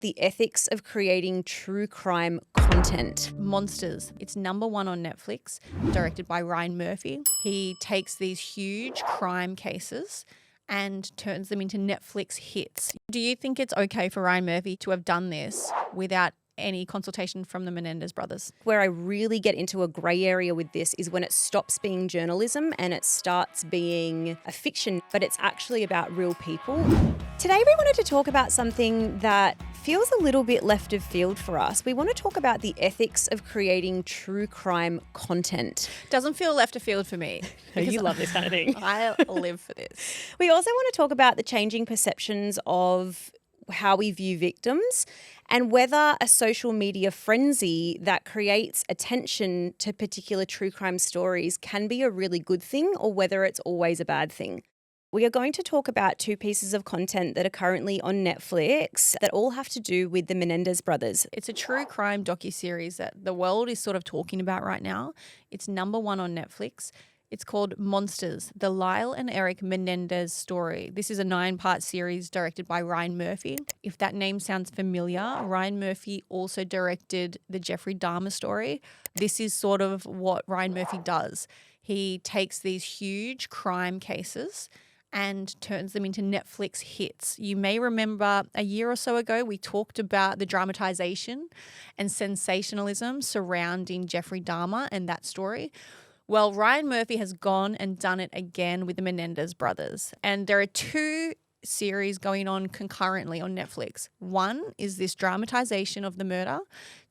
The ethics of creating true crime content. Monsters. It's #1 on Netflix, directed by Ryan Murphy. He takes these huge crime cases and turns them into Netflix hits. Do you think it's okay for Ryan Murphy to have done this without any consultation from the Menendez brothers? Where I really get into a grey area with this is when it stops being journalism and it starts being a fiction, but it's actually about real people. Today we wanted to talk about something that feels a little bit left of field for us. We want to talk about the ethics of creating true crime content. Doesn't feel left of field for me. You love this kind of thing. I live for this. We also want to talk about the changing perceptions of how we view victims and whether a social media frenzy that creates attention to particular true crime stories can be a really good thing or whether it's always a bad thing. We are going to talk about 2 pieces of content that are currently on Netflix that all have to do with the Menendez brothers. It's a true crime docuseries that the world is sort of talking about right now. It's #1 on Netflix. It's called Monsters, the Lyle and Erik Menendez Story. This is a 9-part series directed by Ryan Murphy. If that name sounds familiar, Ryan Murphy also directed the Jeffrey Dahmer Story. This is sort of what Ryan Murphy does. He takes these huge crime cases and turns them into Netflix hits. You may remember a year or so ago, we talked about the dramatization and sensationalism surrounding Jeffrey Dahmer and that story. Well, Ryan Murphy has gone and done it again with the Menendez brothers. And there are 2 series going on concurrently on Netflix. 1 is this dramatization of the murder.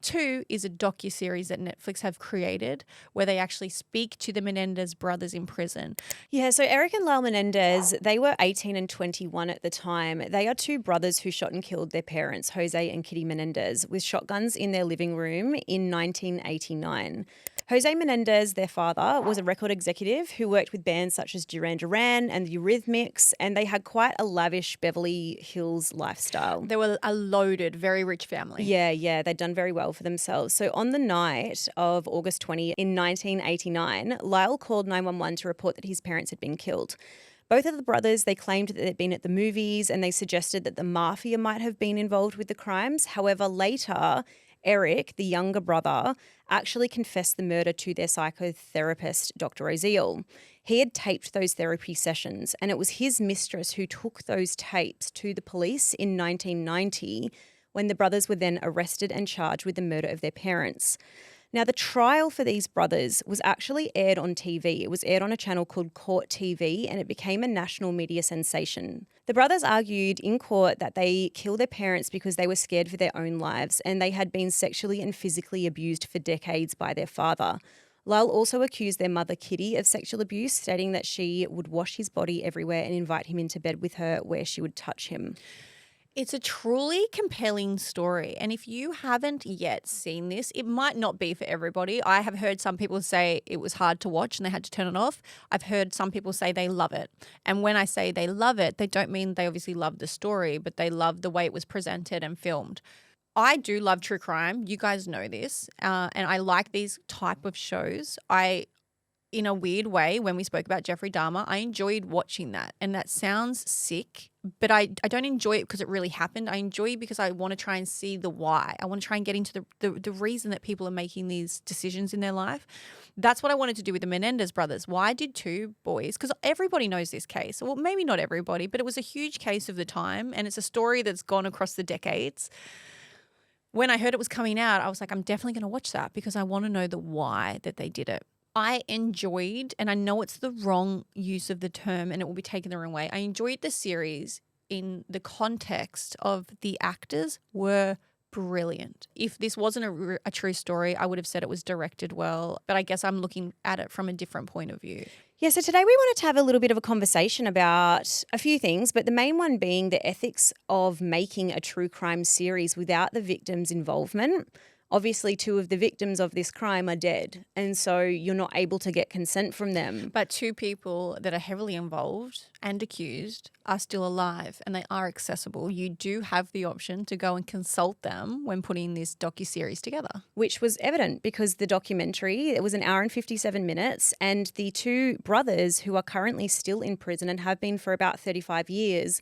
2 is a docuseries that Netflix have created where they actually speak to the Menendez brothers in prison. Yeah, so Erik and Lyle Menendez, they were 18 and 21 at the time. They are 2 brothers who shot and killed their parents, Jose and Kitty Menendez, with shotguns in their living room in 1989. Jose Menendez, their father, was a record executive who worked with bands such as Duran Duran and the Eurythmics, and they had quite a lavish Beverly Hills lifestyle. They were a loaded, very rich family. Yeah, they'd done very well for themselves. So on the night of August 20 in 1989, Lyle called 911 to report that his parents had been killed. Both of the brothers, they claimed that they'd been at the movies and they suggested that the mafia might have been involved with the crimes. However, later, Erik, the younger brother, actually confessed the murder to their psychotherapist, Dr. Oziel. He had taped those therapy sessions, and it was his mistress who took those tapes to the police in 1990 when the brothers were then arrested and charged with the murder of their parents. Now, the trial for these brothers was actually aired on TV. It was aired on a channel called Court TV, and it became a national media sensation. The brothers argued in court that they killed their parents because they were scared for their own lives, and they had been sexually and physically abused for decades by their father. Lyle also accused their mother, Kitty, of sexual abuse, stating that she would wash his body everywhere and invite him into bed with her where she would touch him. It's a truly compelling story. And if you haven't yet seen this, it might not be for everybody. I have heard some people say it was hard to watch and they had to turn it off. I've heard some people say they love it. And when I say they love it, they don't mean they obviously love the story, but they love the way it was presented and filmed. I do love true crime. You guys know this. And I like these type of shows. In a weird way, when we spoke about Jeffrey Dahmer, I enjoyed watching that. And that sounds sick, but I don't enjoy it because it really happened. I enjoy it because I want to try and see the why. I want to try and get into the reason that people are making these decisions in their life. That's what I wanted to do with the Menendez brothers. Why did 2 boys, because everybody knows this case. Well, maybe not everybody, but it was a huge case of the time. And it's a story that's gone across the decades. When I heard it was coming out, I was like, I'm definitely going to watch that because I want to know the why that they did it. I enjoyed, and I know it's the wrong use of the term and it will be taken the wrong way, I enjoyed the series in the context of the actors were brilliant. If this wasn't a true story, I would have said it was directed well, but I guess I'm looking at it from a different point of view. Yeah, so today we wanted to have a little bit of a conversation about a few things, but the main one being the ethics of making a true crime series without the victim's involvement. Obviously, 2 of the victims of this crime are dead, and so you're not able to get consent from them. But 2 people that are heavily involved and accused are still alive and they are accessible. You do have the option to go and consult them when putting this docuseries together. Which was evident because the documentary, it was an hour and 57 minutes, and the 2 brothers who are currently still in prison and have been for about 35 years,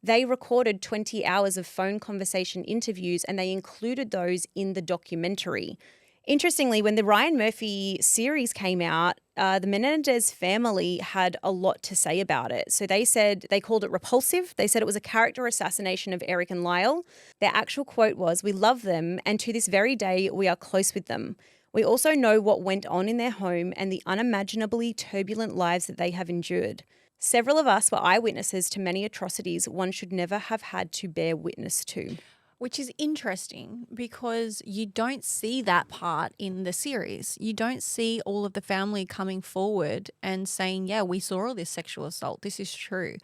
They recorded 20 hours of phone conversation interviews and they included those in the documentary. Interestingly, when the Ryan Murphy series came out, the Menendez family had a lot to say about it. So they said they called it repulsive. They said it was a character assassination of Erik and Lyle. Their actual quote was, "We love them, and to this very day, we are close with them. We also know what went on in their home and the unimaginably turbulent lives that they have endured. Several of us were eyewitnesses to many atrocities one should never have had to bear witness to." Which is interesting because you don't see that part in the series. You don't see all of the family coming forward and saying, yeah, we saw all this sexual assault. This is true.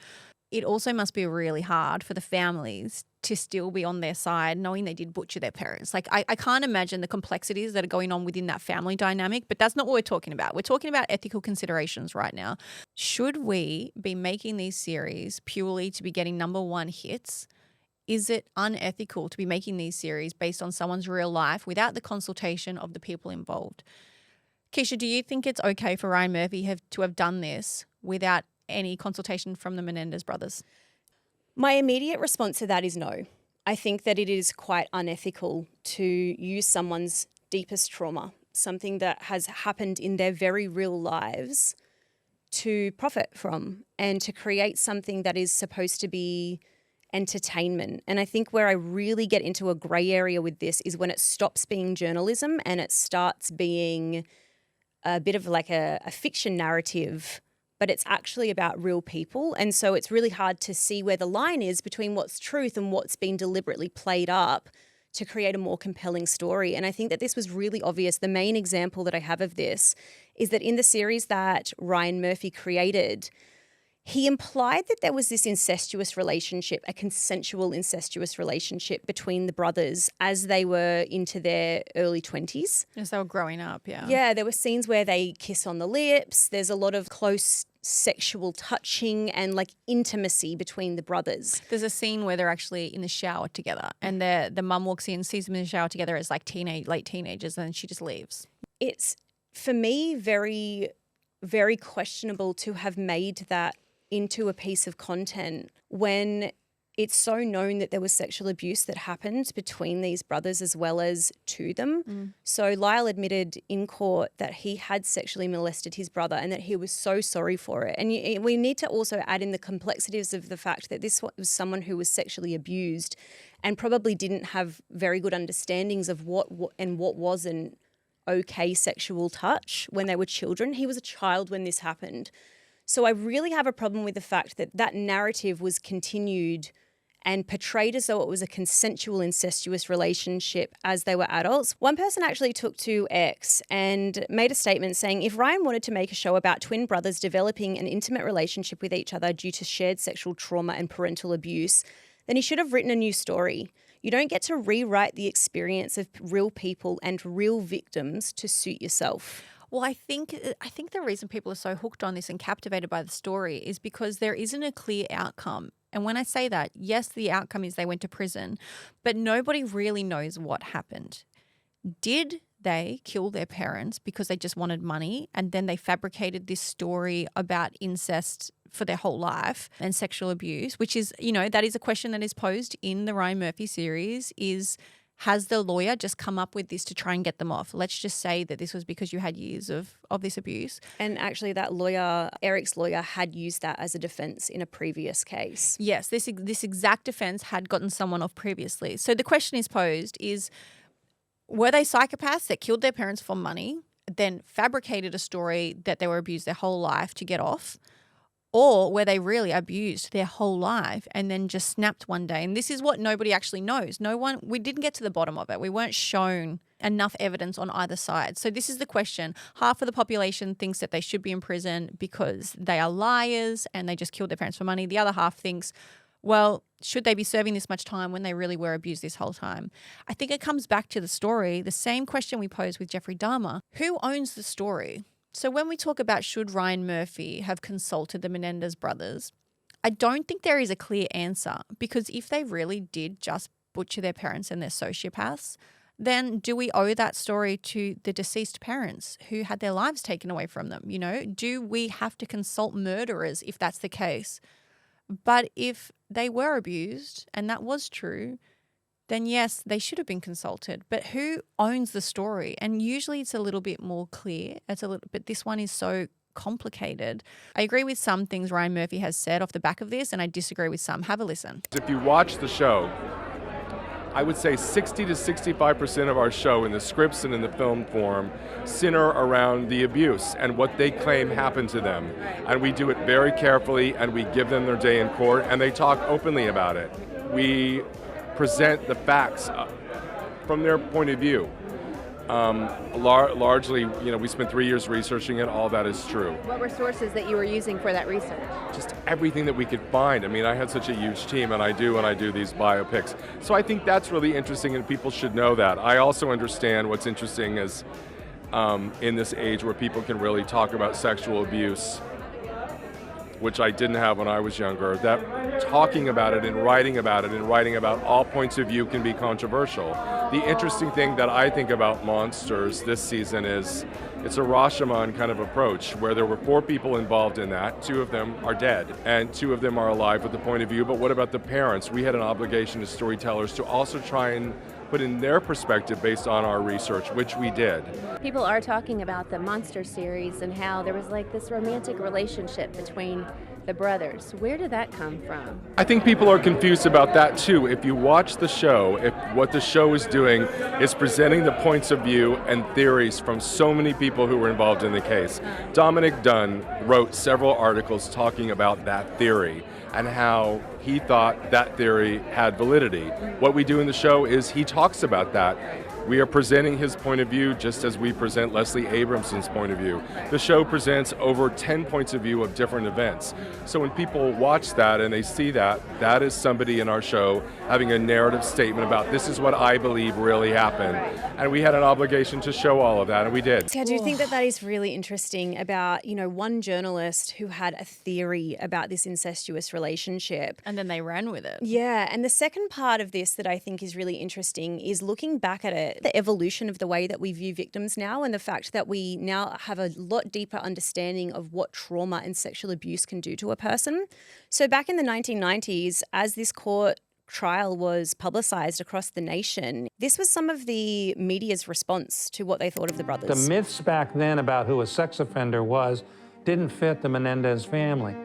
It also must be really hard for the families to still be on their side knowing they did butcher their parents. Like, I can't imagine the complexities that are going on within that family dynamic, but that's not what we're talking about. We're talking about ethical considerations right now. Should we be making these series purely to be getting number one hits? Is it unethical to be making these series based on someone's real life without the consultation of the people involved? Keeshia, do you think it's okay for Ryan Murphy to have done this without any consultation from the Menendez brothers? My immediate response to that is no. I think that it is quite unethical to use someone's deepest trauma, something that has happened in their very real lives, to profit from and to create something that is supposed to be entertainment. And I think where I really get into a grey area with this is when it stops being journalism and it starts being a bit of like a fiction narrative, but it's actually about real people. And so it's really hard to see where the line is between what's truth and what's been deliberately played up to create a more compelling story. And I think that this was really obvious. The main example that I have of this is that in the series that Ryan Murphy created, he implied that there was this incestuous relationship, a consensual incestuous relationship between the brothers as they were into their early 20s. As they were growing up, yeah. Yeah, there were scenes where they kiss on the lips. There's a lot of close sexual touching and like intimacy between the brothers. There's a scene where they're actually in the shower together and the mum walks in, sees them in the shower together as like late teenagers, and then she just leaves. It's, for me, very, very questionable to have made that into a piece of content when it's so known that there was sexual abuse that happened between these brothers as well as to them. So Lyle admitted in court that he had sexually molested his brother and that he was so sorry for it. And we need to also add in the complexities of the fact that this was someone who was sexually abused and probably didn't have very good understandings of what wasn't okay sexual touch when they were children. He was a child when this happened. So I really have a problem with the fact that that narrative was continued and portrayed as though it was a consensual, incestuous relationship as they were adults. One person actually took to X and made a statement saying, if Ryan wanted to make a show about twin brothers developing an intimate relationship with each other due to shared sexual trauma and parental abuse, then he should have written a new story. You don't get to rewrite the experience of real people and real victims to suit yourself. Well, I think the reason people are so hooked on this and captivated by the story is because there isn't a clear outcome. And when I say that, yes, the outcome is they went to prison, but nobody really knows what happened. Did they kill their parents because they just wanted money and then they fabricated this story about incest for their whole life and sexual abuse, which is, that is a question that is posed in the Ryan Murphy series is, has the lawyer just come up with this to try and get them off? Let's just say that this was because you had years of this abuse. And actually that lawyer, Erik's lawyer, had used that as a defense in a previous case. Yes, this exact defense had gotten someone off previously. So the question is posed is, were they psychopaths that killed their parents for money, then fabricated a story that they were abused their whole life to get off? Or were they really abused their whole life and then just snapped one day? And this is what nobody actually knows. We didn't get to the bottom of it. We weren't shown enough evidence on either side. So this is the question. Half of the population thinks that they should be in prison because they are liars and they just killed their parents for money. The other half thinks, well, should they be serving this much time when they really were abused this whole time? I think it comes back to the story, the same question we posed with Jeffrey Dahmer. Who owns the story? So when we talk about should Ryan Murphy have consulted the Menendez brothers, I don't think there is a clear answer, because if they really did just butcher their parents and they're sociopaths, then do we owe that story to the deceased parents who had their lives taken away from them? Do we have to consult murderers if that's the case? But if they were abused and that was true, then yes, they should have been consulted. But who owns the story? And usually it's a little bit more clear. But this one is so complicated. I agree with some things Ryan Murphy has said off the back of this, and I disagree with some. Have a listen. If you watch the show, I would say 60 to 65% of our show in the scripts and in the film form center around the abuse and what they claim happened to them. And we do it very carefully, and we give them their day in court, and they talk openly about it. We present the facts from their point of view. Largely, we spent 3 years researching it. All that is true. What were sources that you were using for that research? Just everything that we could find. I mean, I had such a huge team, and I do when I do these biopics. So I think that's really interesting, and people should know that. I also understand what's interesting is in this age where people can really talk about sexual abuse, which I didn't have when I was younger, that talking about it and writing about all points of view can be controversial. The interesting thing that I think about Monsters this season is it's a Rashomon kind of approach where there were 4 people involved in that. 2 of them are dead and 2 of them are alive with the point of view. But what about the parents? We had an obligation as storytellers to also try and put in their perspective based on our research, which we did. People are talking about the Monster series and how there was like this romantic relationship between the brothers. Where did that come from? I think people are confused about that too. If you watch the show, if what the show is doing is presenting the points of view and theories from so many people who were involved in the case. Dominic Dunn wrote several articles talking about that theory and how he thought that theory had validity. What we do in the show is he talks about that. We are presenting his point of view just as we present Leslie Abramson's point of view. The show presents over 10 points of view of different events. So when people watch that and they see that, that is somebody in our show having a narrative statement about this is what I believe really happened. And we had an obligation to show all of that, and we did. See, I do think that is really interesting about, one journalist who had a theory about this incestuous relationship. And then they ran with it. Yeah, and the second part of this that I think is really interesting is looking back at it, the evolution of the way that we view victims now and the fact that we now have a lot deeper understanding of what trauma and sexual abuse can do to a person. So back in the 1990s, as this court trial was publicised across the nation, this was some of the media's response to what they thought of the brothers. The myths back then about who a sex offender was didn't fit the Menendez family.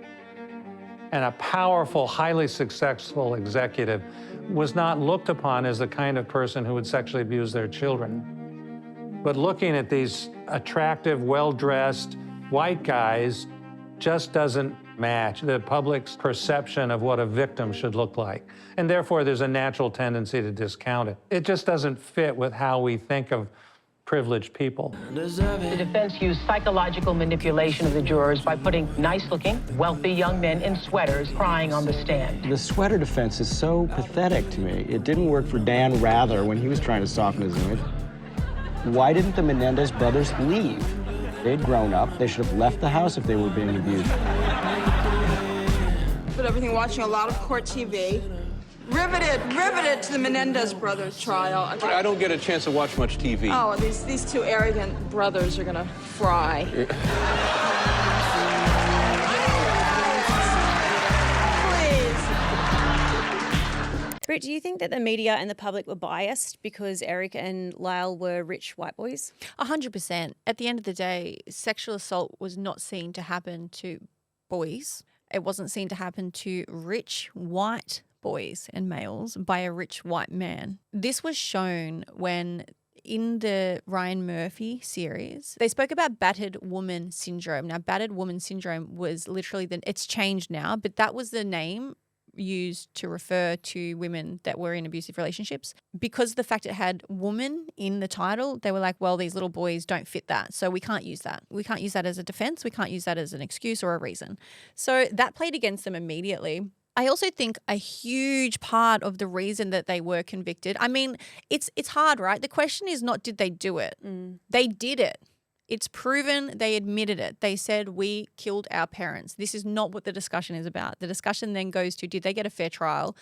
And a powerful, highly successful executive was not looked upon as the kind of person who would sexually abuse their children. But looking at these attractive, well-dressed white guys just doesn't match the public's perception of what a victim should look like. And therefore, there's a natural tendency to discount it. It just doesn't fit with how we think of privileged people. The defense used psychological manipulation of the jurors by putting nice-looking, wealthy young men in sweaters crying on the stand. The sweater defense is so pathetic to me. It didn't work for Dan Rather when he was trying to soften his image. Why didn't the Menendez brothers leave? They'd grown up. They should have left the house if they were being abused. But everything, watching a lot of court TV. Riveted to the Menendez Brothers trial. I don't get a chance to watch much TV. Oh, these 2 arrogant brothers are gonna fry. Please. Britt, do you think that the media and the public were biased because Erik and Lyle were rich white boys? 100%. At the end of the day, sexual assault was not seen to happen to boys. It wasn't seen to happen to rich white boys and males by a rich white man. This was shown when in the Ryan Murphy series, they spoke about battered woman syndrome. Now, battered woman syndrome was literally, it's changed now, but that was the name used to refer to women that were in abusive relationships. Because of the fact it had woman in the title, they were like, well, these little boys don't fit that, so we can't use that. We can't use that as a defense. We can't use that as an excuse or a reason. So that played against them immediately. I also think a huge part of the reason that they were convicted, I mean, it's hard, right? The question is not did they do it? They did it. It's proven, they admitted it. They said, we killed our parents. This is not what the discussion is about. The discussion then goes to, did they get a fair trial?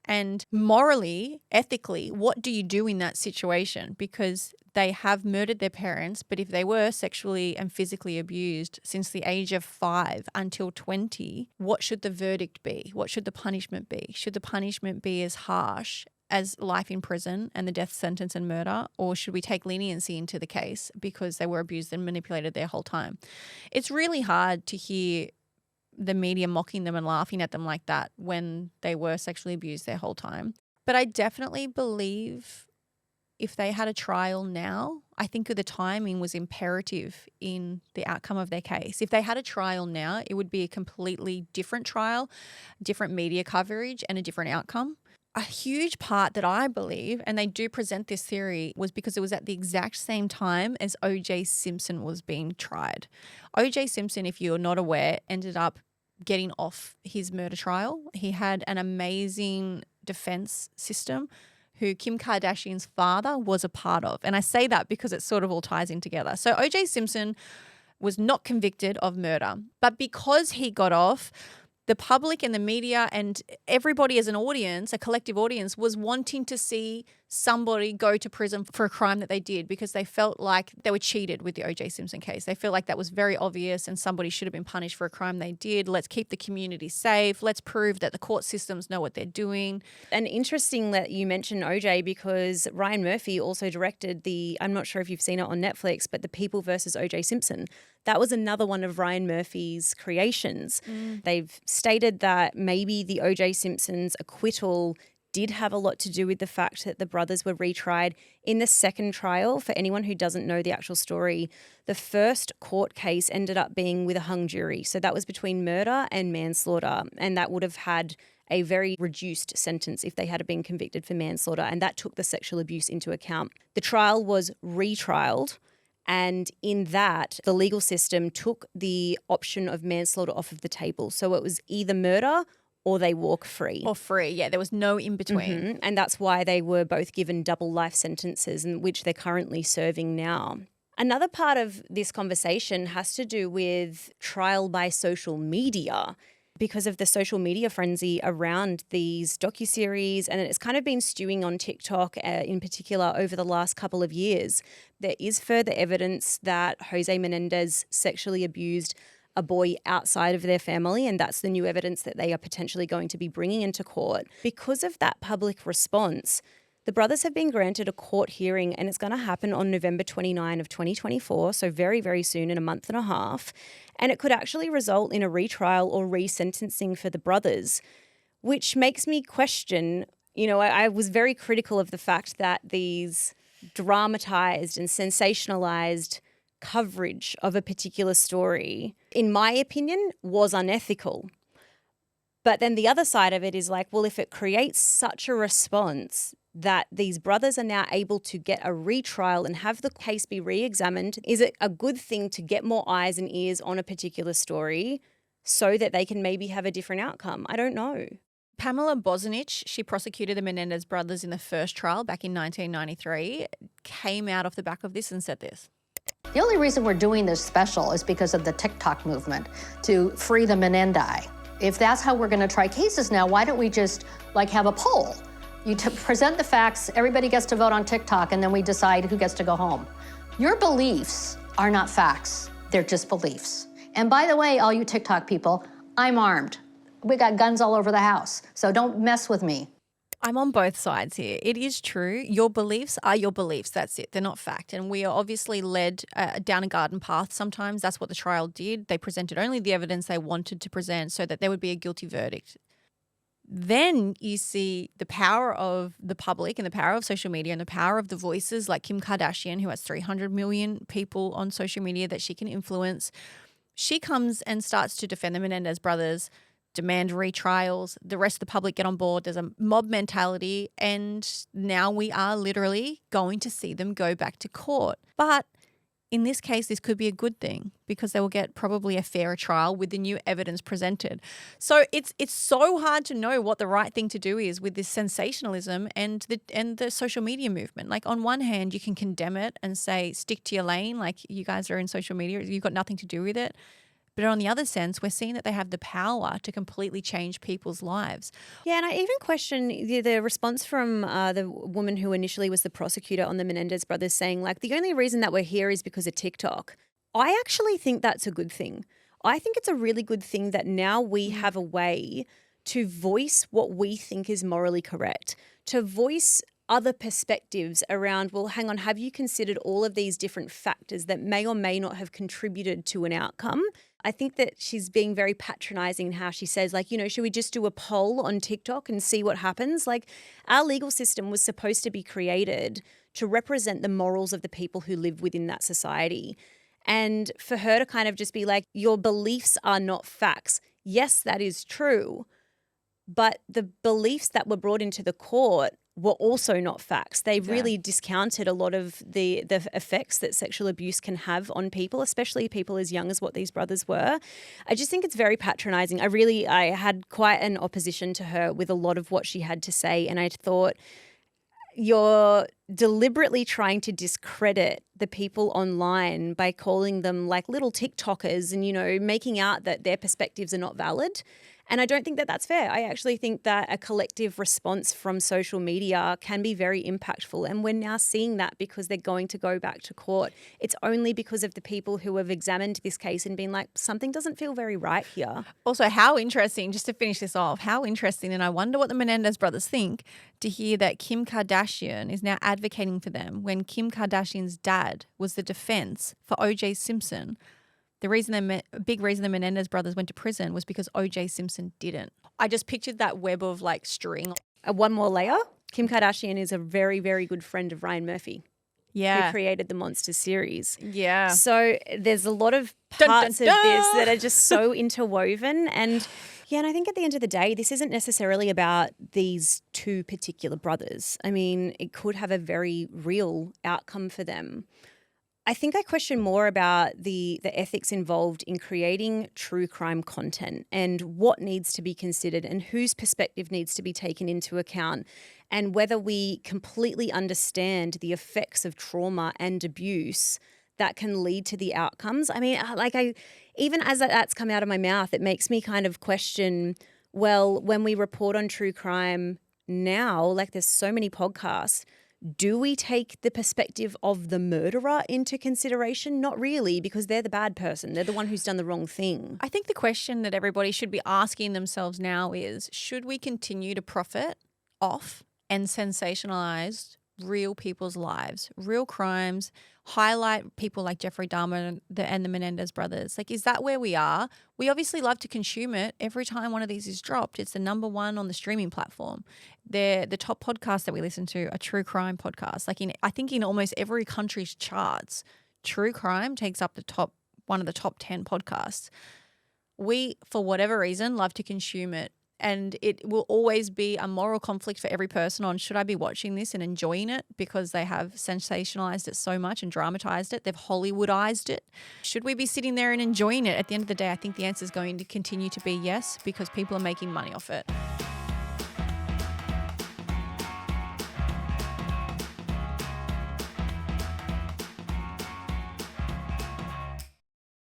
And morally, ethically, what do you do in that situation? Because they have murdered their parents, but if they were sexually and physically abused since the age of 5 until 20, what should the verdict be? What should the punishment be? Should the punishment be as harsh as life in prison and the death sentence and murder, or should we take leniency into the case because they were abused and manipulated their whole time? It's really hard to hear the media mocking them and laughing at them like that when they were sexually abused their whole time. But I definitely believe if they had a trial now, I think the timing was imperative in the outcome of their case. If they had a trial now, it would be a completely different trial, different media coverage, and a different outcome. A huge part that I believe, and they do present this theory, was because it was at the exact same time as O.J. Simpson was being tried. O.J. Simpson, if you're not aware, ended up getting off his murder trial. He had an amazing defense system who Kim Kardashian's father was a part of. And I say that because it sort of all ties in together. So O.J. Simpson was not convicted of murder, but because he got off, the public and the media and everybody as an audience, a collective audience, was wanting to see somebody go to prison for a crime that they did because they felt like they were cheated with the O.J. Simpson case. They felt like that was very obvious and somebody should have been punished for a crime they did. Let's keep the community safe. Let's prove that the court systems know what they're doing. And interesting that you mentioned OJ because Ryan Murphy also directed I'm not sure if you've seen it on Netflix, but The People versus OJ Simpson. That was another one of Ryan Murphy's creations. They've stated that maybe the OJ Simpson's acquittal did have a lot to do with the fact that the brothers were retried in the second trial. For anyone who doesn't know the actual story, the first court case ended up being with a hung jury. So that was between murder and manslaughter, and that would have had a very reduced sentence if they had been convicted for manslaughter, and that took the sexual abuse into account. The trial was retrialed, and in that, the legal system took the option of manslaughter off of the table. So it was either murder or they walk free. Or free, yeah. There was no in between. Mm-hmm. And that's why they were both given double life sentences, in which they're currently serving now. Another part of this conversation has to do with trial by social media, because of the social media frenzy around these docuseries, and it's kind of been stewing on TikTok in particular over the last couple of years. There is further evidence that Jose Menendez sexually abused a boy outside of their family, and that's the new evidence that they are potentially going to be bringing into court. Because of that public response, the brothers have been granted a court hearing, and it's going to happen on November 29 of 2024, so very, very soon, in a month and a half. And it could actually result in a retrial or resentencing for the brothers, which makes me question, I was very critical of the fact that these dramatized and sensationalized coverage of a particular story, in my opinion, was unethical. But then the other side of it is like, well, if it creates such a response that these brothers are now able to get a retrial and have the case be re-examined, is it a good thing to get more eyes and ears on a particular story so that they can maybe have a different outcome? I don't know. Pamela Bozanich, she prosecuted the Menendez brothers in the first trial back in 1993, came out off the back of this and said this. The only reason we're doing this special is because of the TikTok movement to free the Menendez. If that's how we're going to try cases now, why don't we just have a poll? You present the facts, everybody gets to vote on TikTok, and then we decide who gets to go home. Your beliefs are not facts, they're just beliefs. And by the way, all you TikTok people, I'm armed. We got guns all over the house, so don't mess with me. I'm on both sides here. It is true. Your beliefs are your beliefs. That's it. They're not fact. And we are obviously led down a garden path sometimes. That's what the trial did. They presented only the evidence they wanted to present so that there would be a guilty verdict. Then you see the power of the public and the power of social media and the power of the voices like Kim Kardashian, who has 300 million people on social media that she can influence. She comes and starts to defend the Menendez brothers, demand retrials. The rest of the public get on board. There's a mob mentality, and now we are literally going to see them go back to court. But in this case, this could be a good thing because they will get probably a fairer trial with the new evidence presented. So it's so hard to know what the right thing to do is with this sensationalism and the social media movement. Like on one hand, you can condemn it and say, stick to your lane, like you guys are in social media, you've got nothing to do with it. But on the other sense, we're seeing that they have the power to completely change people's lives. Yeah, and I even question the response from the woman who initially was the prosecutor on the Menendez brothers saying, like, the only reason that we're here is because of TikTok. I actually think that's a good thing. I think it's a really good thing that now we have a way to voice what we think is morally correct, to voice other perspectives around, well, hang on, have you considered all of these different factors that may or may not have contributed to an outcome? I think that she's being very patronizing in how she says, like, should we just do a poll on TikTok and see what happens? Like, our legal system was supposed to be created to represent the morals of the people who live within that society. And for her to kind of just be like, your beliefs are not facts. Yes, that is true. But the beliefs that were brought into the court were also not facts. They really discounted a lot of the effects that sexual abuse can have on people, especially people as young as what these brothers were. I just think it's very patronizing. I had quite an opposition to her with a lot of what she had to say, and I thought, you're deliberately trying to discredit the people online by calling them like little TikTokers and, making out that their perspectives are not valid. And I don't think that that's fair. I actually think that a collective response from social media can be very impactful. And we're now seeing that because they're going to go back to court. It's only because of the people who have examined this case and been like, something doesn't feel very right here. Also, how interesting, just to finish this off, how interesting, and I wonder what the Menendez brothers think, to hear that Kim Kardashian is now advocating for them when Kim Kardashian's dad was the defense for O.J. Simpson. Big reason the Menendez brothers went to prison was because O.J. Simpson didn't. I just pictured that web of like string. One more layer. Kim Kardashian is a very, very good friend of Ryan Murphy. Yeah. Who created the Monster series. Yeah. So there's a lot of parts of this that are just so interwoven. And I think at the end of the day, this isn't necessarily about these two particular brothers. I mean, it could have a very real outcome for them. I think I question more about the ethics involved in creating true crime content and what needs to be considered and whose perspective needs to be taken into account, and whether we completely understand the effects of trauma and abuse that can lead to the outcomes. I mean, even as that's come out of my mouth, it makes me kind of question, well, when we report on true crime now, like there's so many podcasts, do we take the perspective of the murderer into consideration? Not really, because they're the bad person. They're the one who's done the wrong thing. I think the question that everybody should be asking themselves now is, should we continue to profit off and sensationalize real people's lives, real crimes, highlight people like Jeffrey Dahmer and the Menendez brothers? Like, is that where we are? We obviously love to consume it. Every time one of these is dropped, it's the number one on the streaming platform. The top podcasts that we listen to are true crime podcasts. Like I think in almost every country's charts, true crime takes up one of the top 10 podcasts. We, for whatever reason, love to consume it. And it will always be a moral conflict for every person on, should I be watching this and enjoying it because they have sensationalized it so much and dramatized it? They've Hollywoodized it. Should we be sitting there and enjoying it? At the end of the day, I think the answer is going to continue to be yes, because people are making money off it.